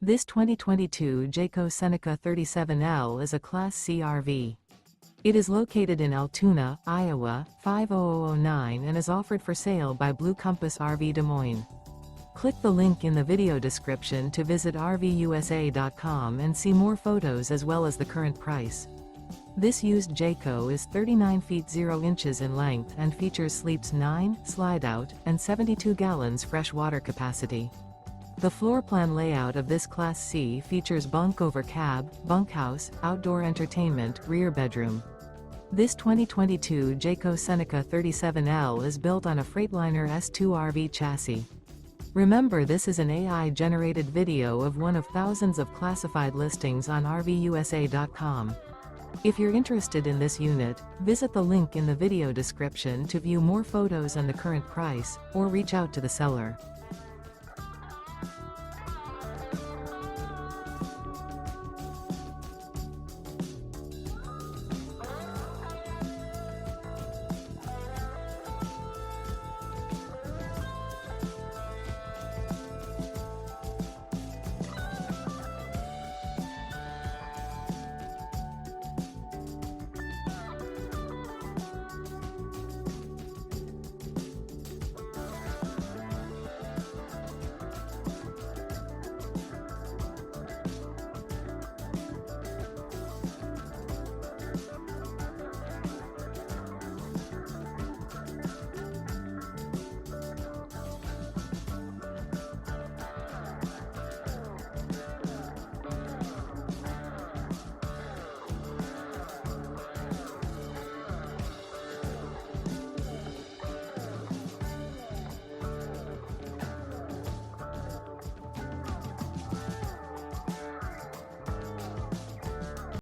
This 2022 Jayco Seneca 37l is a Class C RV. It is located in Altoona, Iowa, 50009 and is offered for sale by Blue Compass RV Des Moines. Click the link in the video description to visit RVUSA.com and see more photos as well as the current price. This used Jayco is 39 feet 0 inches in length and features sleeps 9, Slideout, and 72 gallons fresh water capacity. The floor plan layout of this Class C features bunk over cab, bunkhouse, outdoor entertainment, rear bedroom. This 2022 Jayco Seneca 37l is built on a Freightliner S2RV chassis. Remember, this is an AI-generated video of one of thousands of classified listings on RVUSA.com. If you're interested in this unit, visit the link in the video description to view more photos and the current price, or reach out to the seller.